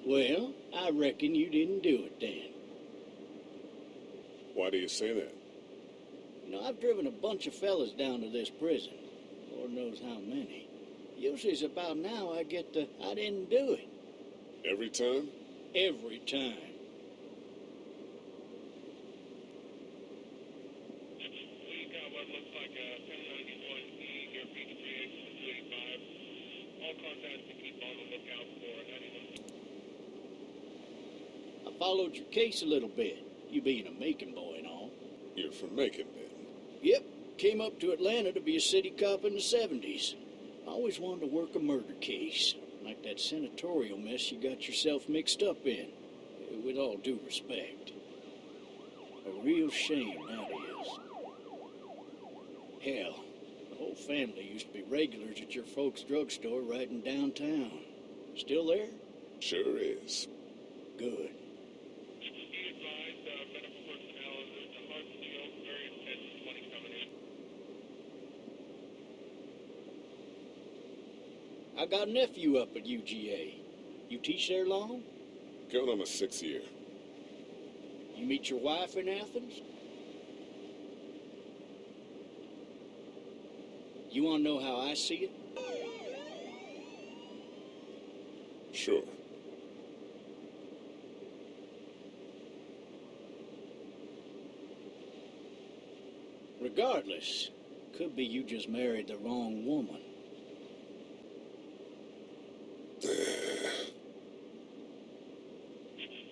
Well, I reckon you didn't do it then. Why do you say that? You know, I've driven a bunch of fellas down to this prison. Lord knows how many. Usually it's about now I get the, I didn't do it. Every time? Every time. We got what looks like a 1091E near Beach 285. All contacts to keep on the lookout for 91. I followed your case a little bit, you being a Macon boy and all. You're from Macon, then? Yep, came up to Atlanta to be a city cop in the 70s. I always wanted to work a murder case, like that senatorial mess you got yourself mixed up in. With all due respect. A real shame, that is. Hell, the whole family used to be regulars at your folks' drugstore right in downtown. Still there? Sure is. Good. Be advised, medical personnel, the heart shield, very intense 20 coming in. I got a nephew up at UGA. You teach there long? Going on my 6th year. You meet your wife in Athens? You want to know how I see it? Sure. Regardless, could be you just married the wrong woman.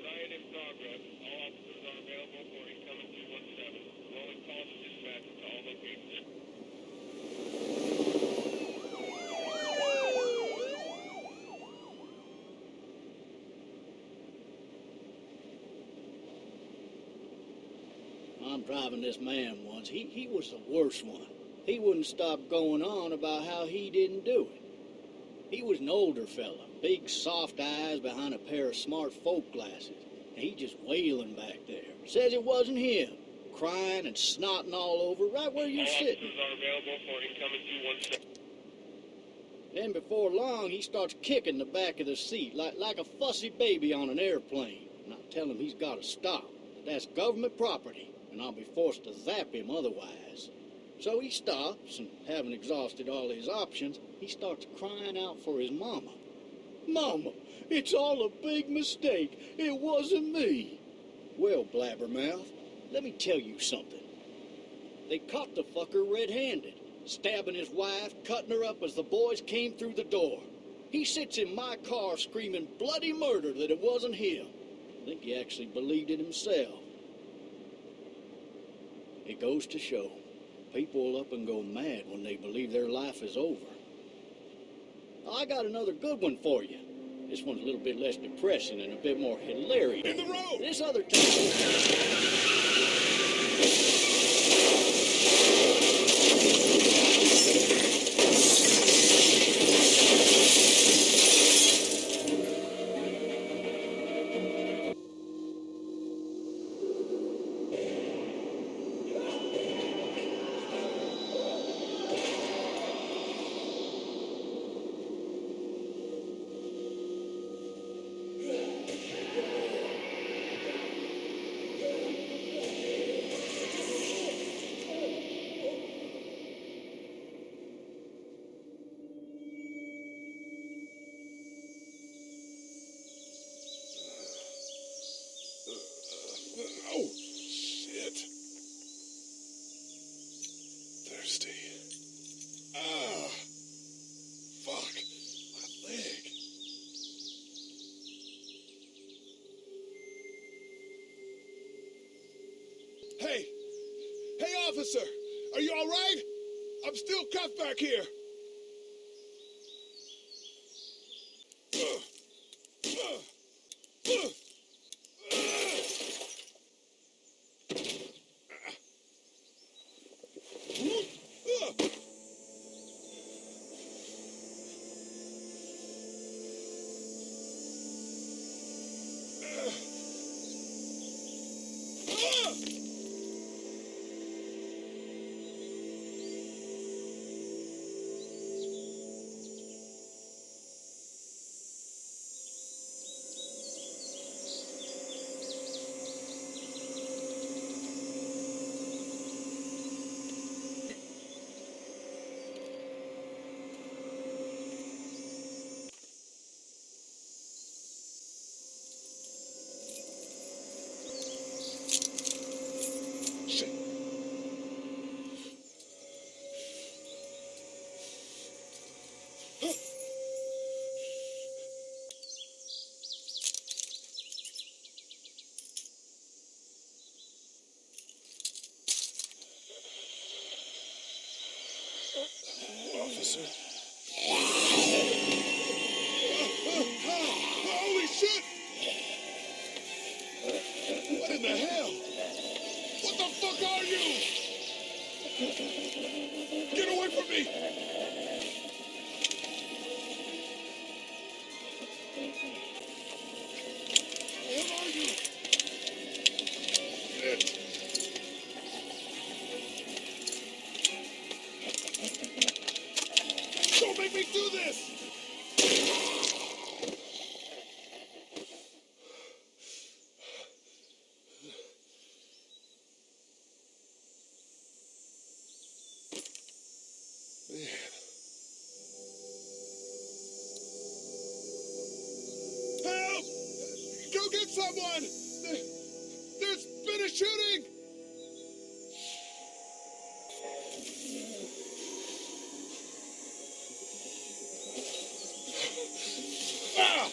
Riot in progress. All officers are available for incoming 217. Rolling calls and dispatches to all locations. I'm driving this man once. He was the worst one. He wouldn't stop going on about how he didn't do it. He was an older fella, big soft eyes behind a pair of smart folk glasses. And he just wailing back there. Says it wasn't him. Crying and snotting all over right where you're All sitting. officers are available for incoming 217. Then before long, he starts kicking the back of the seat like a fussy baby on an airplane. And I tell him he's got to stop. That's government property, and I'll be forced to zap him otherwise. So he stops, and having exhausted all his options, he starts crying out for his mama. Mama, it's all a big mistake. It wasn't me. Well, blabbermouth, let me tell you something. They caught the fucker red-handed, stabbing his wife, cutting her up as the boys came through the door. He sits in my car screaming bloody murder that it wasn't him. I think he actually believed it himself. It goes to show, people will up and go mad when they believe their life is over. I got another good one for you. This one's a little bit less depressing and a bit more hilarious. In the road! This other time... Oh, shit. Thirsty. Ah. Fuck. My leg. Hey! Hey, officer! Are you all right? I'm still cuffed back here. Someone! There's been a shooting! Ah!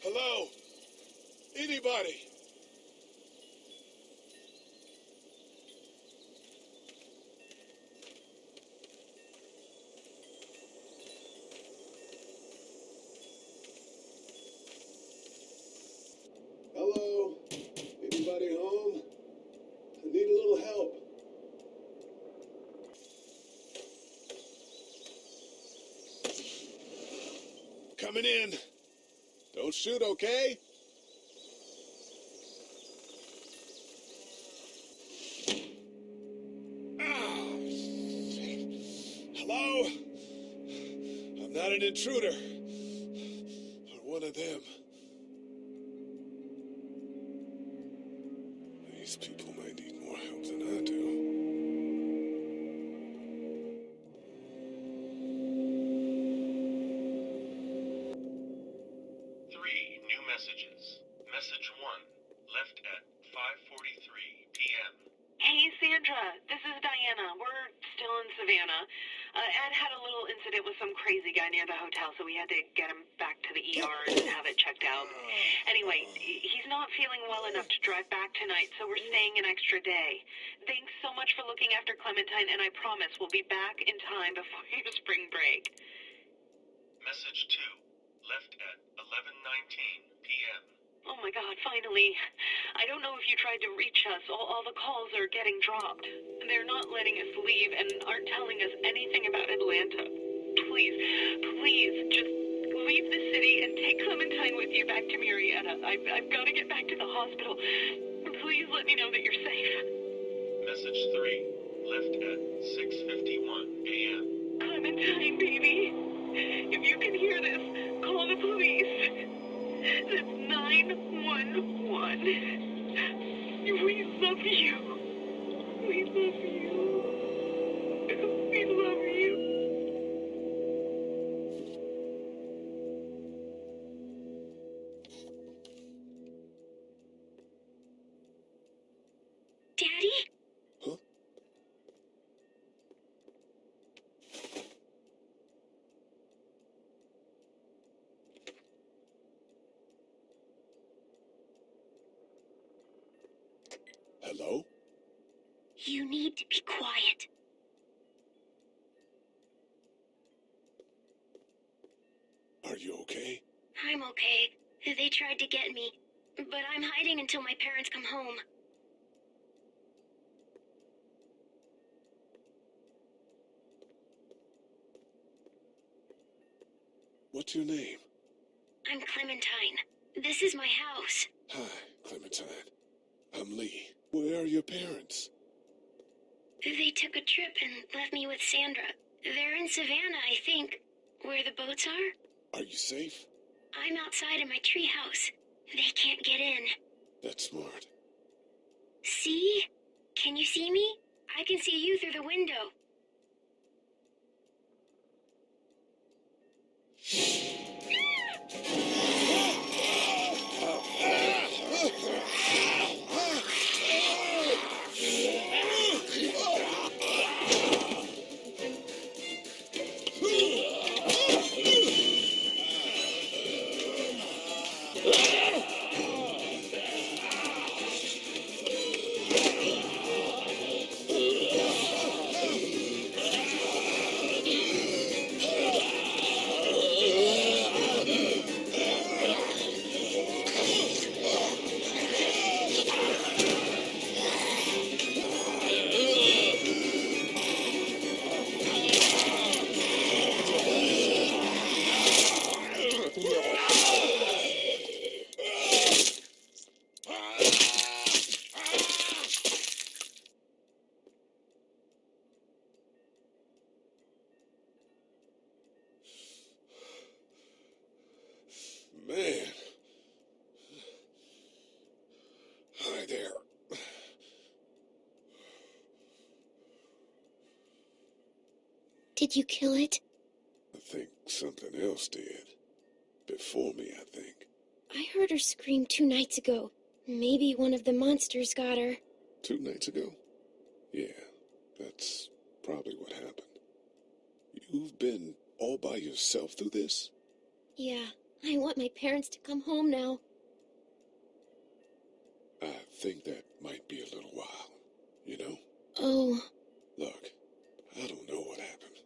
Hello? Anybody? Hello? Anybody home? I need a little help. Coming in. Don't shoot, okay? Ah, hello? I'm not an intruder. Or one of them. These people might need more help than I do. Three new messages. Message 1, left at 5:43 p.m. Hey, Sandra. This is Diana. We're still in Savannah. Ed had a little incident with some crazy guy near the hotel, so we had to get him back to the ER and have it checked out. Anyway, he's not feeling well enough to drive back tonight, so we're staying an extra day. Thanks so much for looking after Clementine, and I promise we'll be back in time before your spring break. Message 2, left at 11:19 p.m. Oh my God, finally. I don't know if you tried to reach us. All the calls are getting dropped. They're not letting us leave and aren't telling us anything about Atlanta. Please, just leave the city and take Clementine with you back to Marietta. I've got to get back to the hospital. Please let me know that you're safe. Message 3, left at 6:51 a.m. Clementine, baby. If you can hear this, call the police. That's 911. We love you. We love you. We love you. Daddy? Huh? Hello? You need to be quiet. Are you okay? I'm okay. They tried to get me, but I'm hiding until my parents come home. What's your name? I'm Clementine. This is my house. Hi, Clementine. I'm Lee. Where are your parents? They took a trip and left me with Sandra. They're in Savannah, I think, where the boats are. Are you safe? I'm outside in my treehouse. They can't get in. That's smart. See? Can you see me? I can see you through the window. Did you kill it? I think something else did. Before me, I think. I heard her scream 2 nights ago. Maybe one of the monsters got her. 2 nights ago? Yeah, that's probably what happened. You've been all by yourself through this? Yeah, I want my parents to come home now. I think that might be a little while, you know? Oh, Look, I don't know what happened,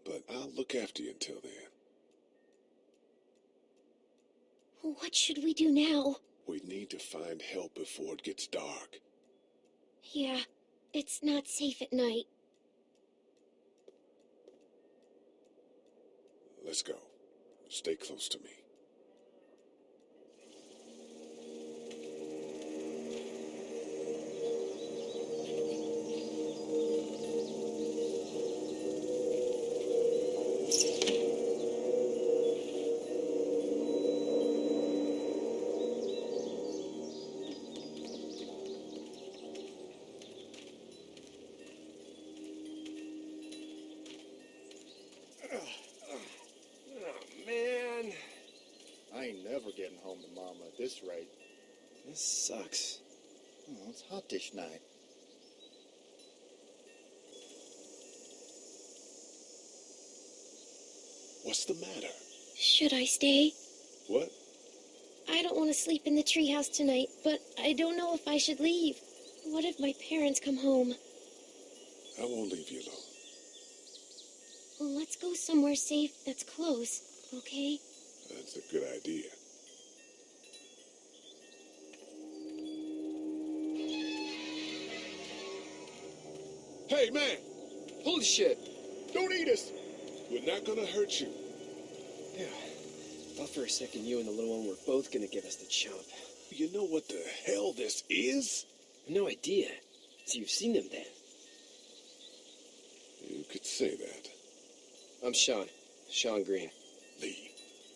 but I'll look after you until then. what should we do now? We need to find help before it gets dark. Yeah, it's not safe at night. Let's go. Stay close to me. Man, I ain't never getting home to Mama at this rate. this sucks. Oh, it's hot this night. What's the matter? Should I stay? What? I don't want to sleep in the treehouse tonight, but I don't know if I should leave. What if my parents come home? I won't leave you alone. Well, let's go somewhere safe that's close, okay? That's a good idea. Hey, man! Holy shit! Don't eat us! We're not gonna hurt you. Yeah. Thought for a second you and the little one were both gonna give us the chump. You know what the hell this is? No idea. So you've seen them then? You could say that. I'm Sean. Sean Green. Lee,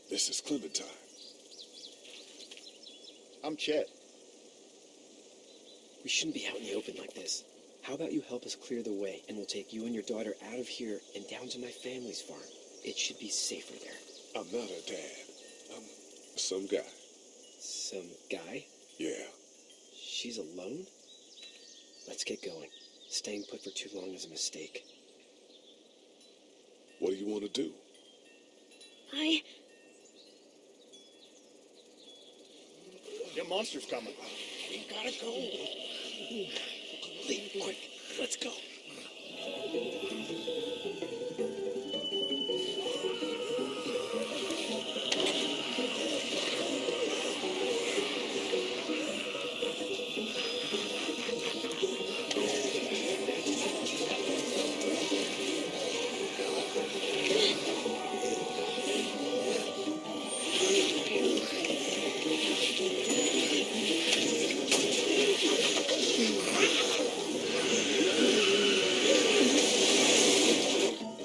this is Clementine. I'm Chet. We shouldn't be out in the open like this. How about you help us clear the way, and we'll take you and your daughter out of here and down to my family's farm. It should be safer there. I'm not her dad. I'm some guy. Some guy? Yeah. She's alone? Let's get going. Staying put for too long is a mistake. What do you want to do? Them monster's coming. We gotta go. Lee, quick, let's go.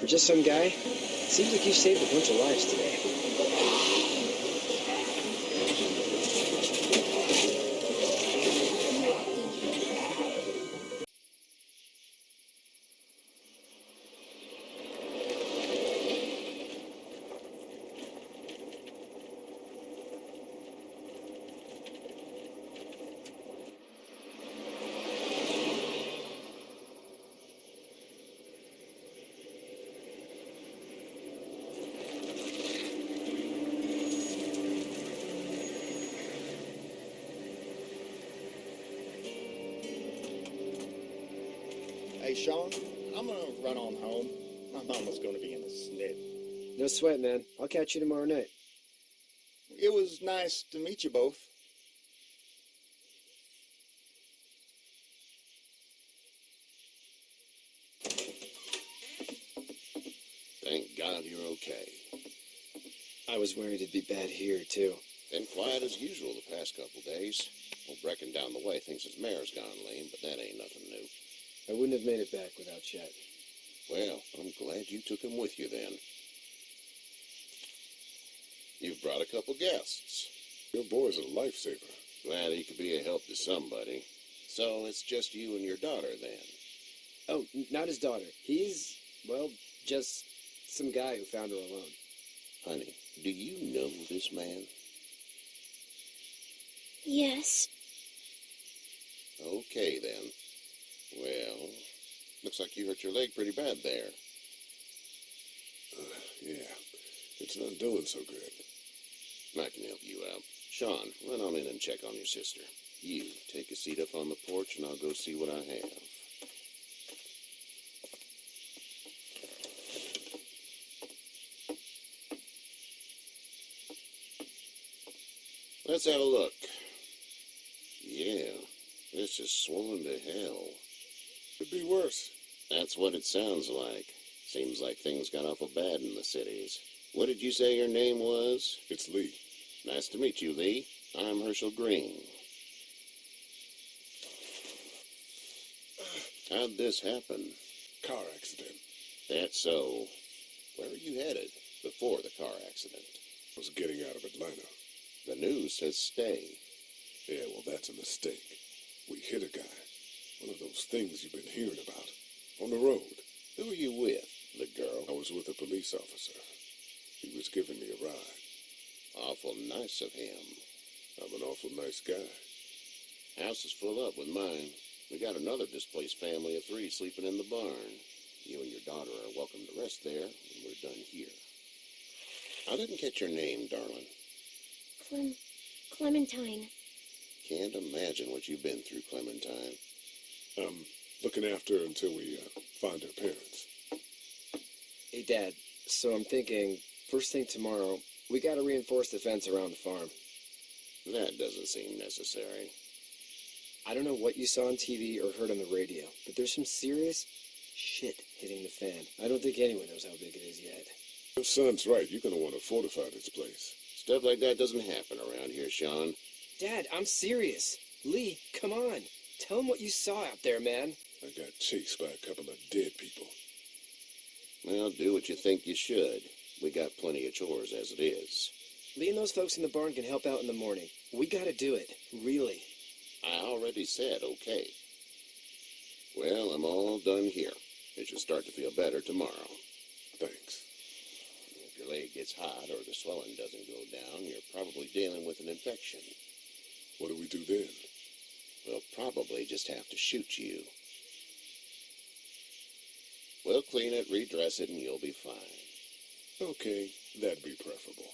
For just some guy, seems like you saved a bunch of lives today. Hey, Sean, I'm gonna run on home. My mama's gonna be in a snit. No sweat, man. I'll catch you tomorrow night. It was nice to meet you both. Thank God you're okay. I was worried it'd be bad here, too. Been quiet as usual the past couple days. Old Brecken down the way thinks his mare's gone lame, but that ain't nothing new. I wouldn't have made it back without Chet. Well, I'm glad you took him with you then. You've brought a couple guests. Your boy's a lifesaver. Glad he could be a help to somebody. So it's just you and your daughter then. Oh, not his daughter. He's, well, Just some guy who found her alone. Honey, do you know this man? Yes. Okay, then. Well, looks like you hurt your leg pretty bad there. Yeah, it's not doing so good. I can help you out. Sean, run on in and check on your sister. You take a seat up on the porch and I'll go see what I have. Let's have a look. Yeah, this is swollen to hell. Could be worse. That's what it sounds like. Seems like things got awful bad in the cities. What did you say your name was? It's Lee. Nice to meet you, Lee. I'm Herschel Green. How'd this happen? Car accident. That's so. Where were you headed before the car accident? I was getting out of Atlanta. The news says stay. Yeah, well, that's a mistake. We hit a guy. One of those things you've been hearing about. On the road. Who were you with? The girl? I was with a police officer. He was giving me a ride. Awful nice of him. I'm an awful nice guy. House is full up with mine. We got another displaced family of 3 sleeping in the barn. You and your daughter are welcome to rest there when we're done here. I didn't catch your name, darling. Clementine. Can't imagine what you've been through, Clementine. I'm looking after her until we find her parents. Hey, Dad, so I'm thinking, first thing tomorrow, we gotta reinforce the fence around the farm. That doesn't seem necessary. I don't know what you saw on TV or heard on the radio, but there's some serious shit hitting the fan. I don't think anyone knows how big it is yet. Your son's right. You're going to want to fortify this place. Stuff like that doesn't happen around here, Sean. Dad, I'm serious. Lee, come on. Tell him what you saw out there, man. I got chased by a couple of dead people. Well, do what you think you should. We got plenty of chores as it is. Lee and those folks in the barn can help out in the morning. We gotta do it. Really. I already said okay. Well, I'm all done here. It should start to feel better tomorrow. Thanks. If your leg gets hot or the swelling doesn't go down, you're probably dealing with an infection. What do we do then? We'll probably just have to shoot you. We'll clean it, redress it, and you'll be fine. Okay, that'd be preferable.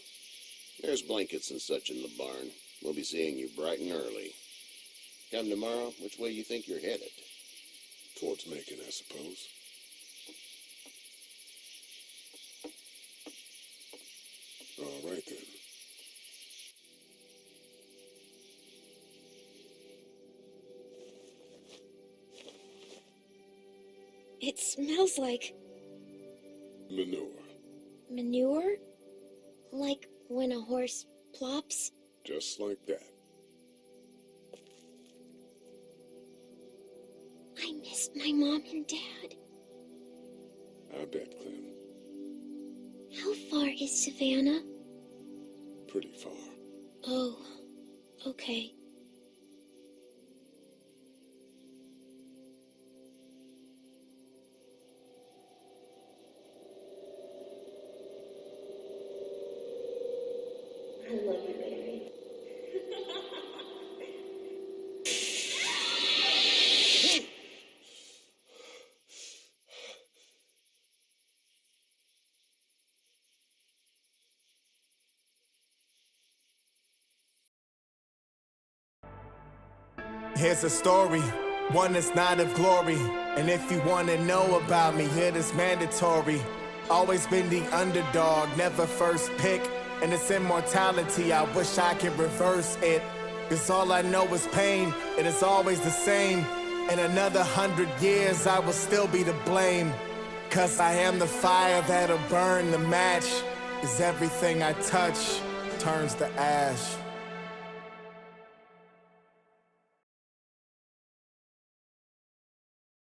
There's blankets and such in the barn. We'll be seeing you bright and early. Come tomorrow, which way you think you're headed? Towards Macon, I suppose. All right, then. It smells like Manure. manure? Like when a horse plops? Just like that. I miss my mom and dad. I bet, Clem. How far is Savannah? Pretty far. Oh, okay. I love you, baby. Here's a story, one that's not of glory. And if you want to know about me, it is mandatory. Always been the underdog, never first pick. And it's immortality, I wish I could reverse it. Cause all I know is pain, and it's always the same. In another 100 years, I will still be to blame. Cause I am the fire that'll burn the match. Cause everything I touch turns to ash.